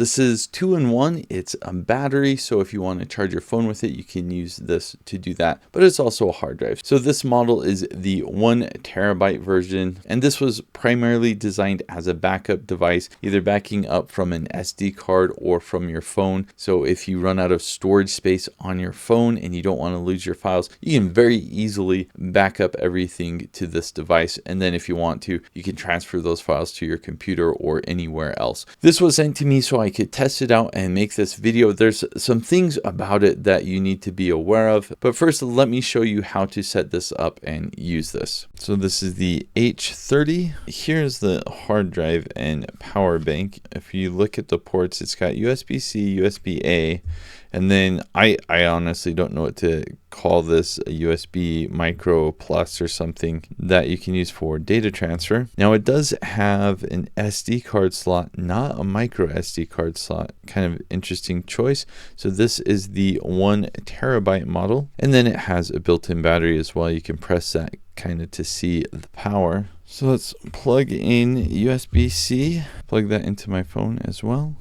this is 2-in-1. It's a battery, so if you want to charge your phone with it, you can use this to do that, but it's also a hard drive. So this model is the 1 terabyte version, and this was primarily designed as a backup device, either backing up from an SD card or from your phone. So if you run out of storage space on your phone and you don't want to lose your files, you can very easily back up everything to this device, and then if you want to, you can transfer those files to your computer or anywhere else. This was sent to me so I could test it out and make this video. There's some things about it that you need to be aware of, but first let me show you how to set this up and use this. So this is the H30. Here's the hard drive and power bank. If you look at the ports, it's got USB-C, USB-A, and then I honestly don't know what to call this, a USB micro plus or something that you can use for data transfer. Now it does have an SD card slot, not a micro SD card slot. Kind of interesting choice. So this is the 1 terabyte model, and then it has a built-in battery as well. You can press that kind of to see the power. So let's plug in USB-C, plug that into my phone as well.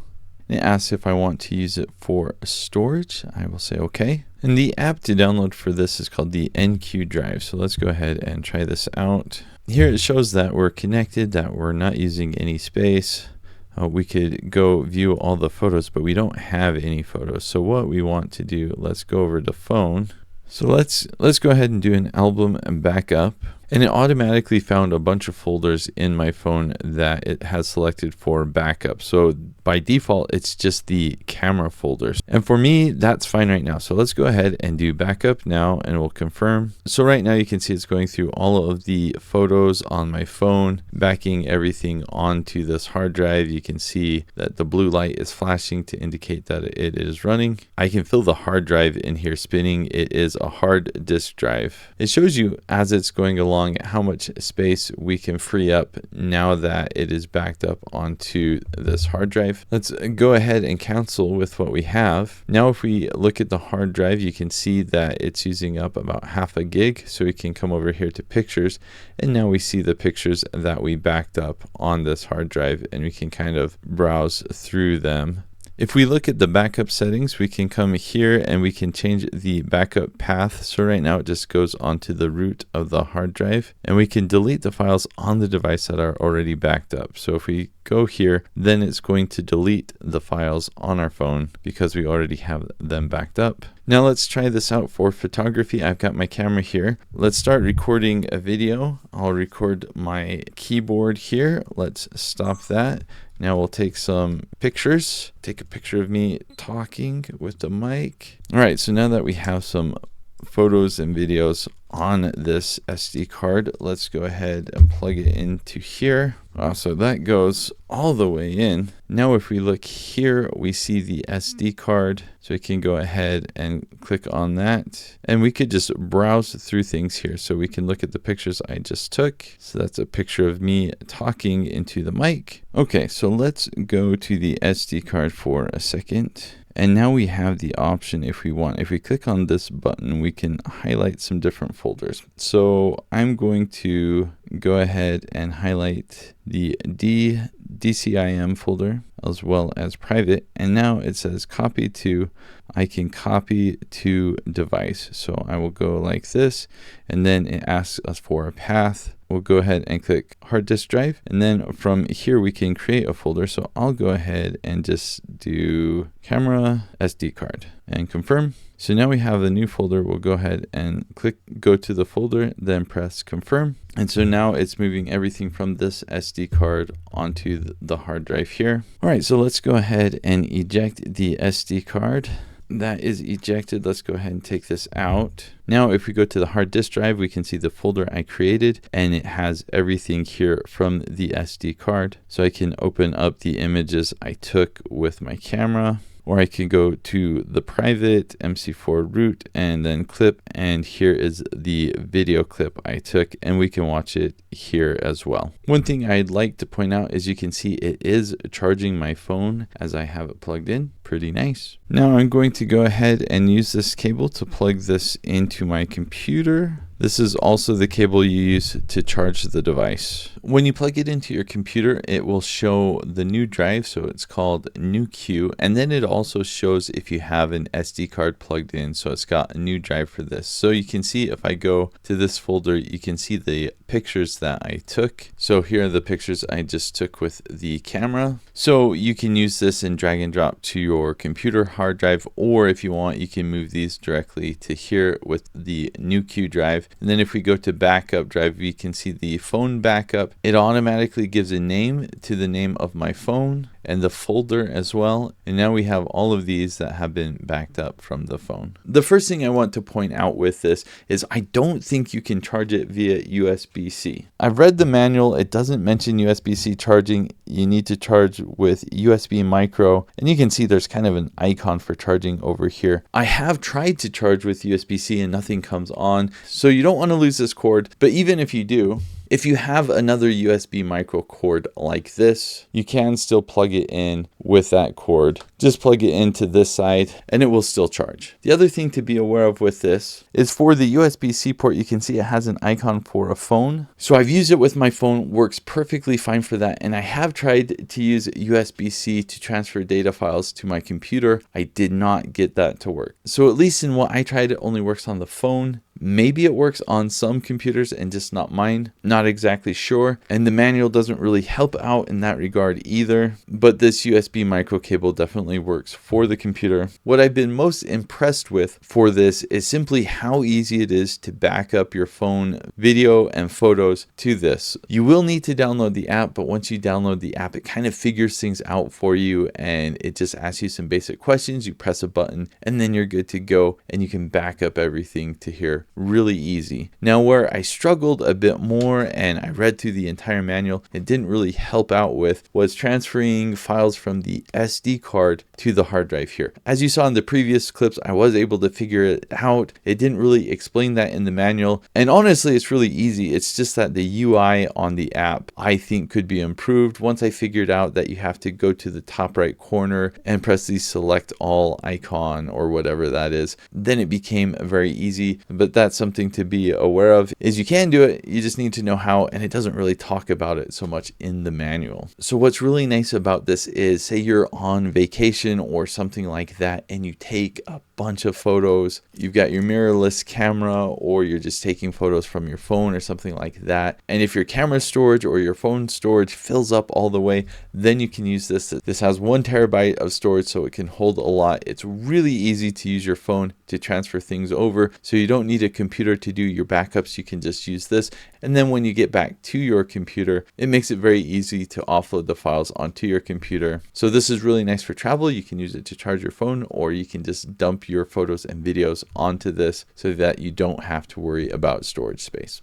It asks if I want to use it for storage. I will say okay. And the app to download for this is called the NEWQ Drive. So let's go ahead and try this out. Here it shows that we're connected, that we're not using any space. We could go view all the photos, but we don't have any photos. So what we want to do, let's go over to phone. So let's go ahead and do an album and backup. And it automatically found a bunch of folders in my phone that it has selected for backup. So by default, it's just the camera folders. And for me, that's fine right now. So let's go ahead and do backup now, and we'll confirm. So right now you can see it's going through all of the photos on my phone, backing everything onto this hard drive. You can see that the blue light is flashing to indicate that it is running. I can feel the hard drive in here spinning. It is a hard disk drive. It shows you as it's going along how much space we can free up now that it is backed up onto this hard drive. Let's go ahead and cancel with what we have. Now if we look at the hard drive, you can see that it's using up about half a gig. So we can come over here to pictures, and now we see the pictures that we backed up on this hard drive, and we can kind of browse through them. If we look at the backup settings, we can come here and we can change the backup path. So right now it just goes onto the root of the hard drive, and we can delete the files on the device that are already backed up. So if we go here, then it's going to delete the files on our phone because we already have them backed up. Now let's try this out for photography. I've got my camera here. Let's start recording a video. I'll record my keyboard here. Let's stop that. Now we'll take some pictures. Take a picture of me talking with the mic. All right, so now that we have some photos and videos on this SD card, let's go ahead and plug it into here. So that goes all the way in. Now if we look here, we see the SD card. So we can go ahead and click on that, and we could just browse through things here. So we can look at the pictures I just took. So that's a picture of me talking into the mic. Okay, so let's go to the SD card for a second. And now we have the option if we want. If we click on this button, we can highlight some different folders. So I'm going to go ahead and highlight the DCIM folder as well as private. And now it says copy to. I can copy to device. So I will go like this, and then it asks us for a path. We'll go ahead and click hard disk drive, and then from here we can create a folder. So I'll go ahead and just do camera SD card and confirm. So now we have a new folder. We'll go ahead and click go to the folder, then press confirm. And so now it's moving everything from this SD card onto the hard drive here. All right, so let's go ahead and eject the SD card. That is ejected. Let's go ahead and take this out. Now, if we go to the hard disk drive, we can see the folder I created, and it has everything here from the SD card. So I can open up the images I took with my camera, or I can go to the private MC4 root and then clip, and here is the video clip I took, and we can watch it here as well. One thing I'd like to point out is you can see it is charging my phone as I have it plugged in. Pretty nice. Now I'm going to go ahead and use this cable to plug this into my computer. This is also the cable you use to charge the device. When you plug it into your computer, it will show the new drive, so it's called NewQ, and then it also shows if you have an SD card plugged in, so it's got a new drive for this. So you can see if I go to this folder, you can see the pictures that I took. So here are the pictures I just took with the camera. So you can use this and drag and drop to your computer hard drive, or if you want, you can move these directly to here with the NewQ drive. And then if we go to backup drive, we can see the phone backup. It automatically gives a name to the name of my phone and the folder as well. And now we have all of these that have been backed up from the phone. The first thing I want to point out with this is I don't think you can charge it via USB-C. I've read the manual. It doesn't mention USB-C charging. You need to charge with USB micro, and you can see there's kind of an icon for charging over here. I have tried to charge with USB-C and nothing comes on. So you don't want to lose this cord, but even if you do, if you have another USB micro cord like this, you can still plug it in with that cord. Just plug it into this side and it will still charge. The other thing to be aware of with this is for the USB-C port, you can see it has an icon for a phone. So I've used it with my phone, works perfectly fine for that. And I have tried to use USB-C to transfer data files to my computer. I did not get that to work. So at least in what I tried, it only works on the phone. Maybe it works on some computers and just not mine. Not exactly sure. And the manual doesn't really help out in that regard either. But this USB micro cable definitely works for the computer. What I've been most impressed with for this is simply how easy it is to back up your phone video and photos to this. You will need to download the app, but once you download the app, it kind of figures things out for you and it just asks you some basic questions. You press a button and then you're good to go and you can back up everything to here. Really easy. Now where I struggled a bit more and I read through the entire manual, it didn't really help out with, was transferring files from the SD card to the hard drive here. As you saw in the previous clips, I was able to figure it out. It didn't really explain that in the manual. And honestly, it's really easy. It's just that the UI on the app, I think, could be improved. Once I figured out that you have to go to the top right corner and press the select all icon or whatever that is, then it became very easy. But that's something to be aware of, is you can do it, you just need to know how, and it doesn't really talk about it so much in the manual. So what's really nice about this is, say you're on vacation or something like that and you take a bunch of photos, you've got your mirrorless camera, or you're just taking photos from your phone or something like that, and if your camera storage or your phone storage fills up all the way, then you can use this. This has 1 terabyte of storage, so it can hold a lot. It's really easy to use your phone to transfer things over, so you don't need a computer to do your backups. You can just use this, and then when you get back to your computer, it makes it very easy to offload the files onto your computer. So this is really nice for travel. You can use it to charge your phone, or you can just dump your photos and videos onto this so that you don't have to worry about storage space.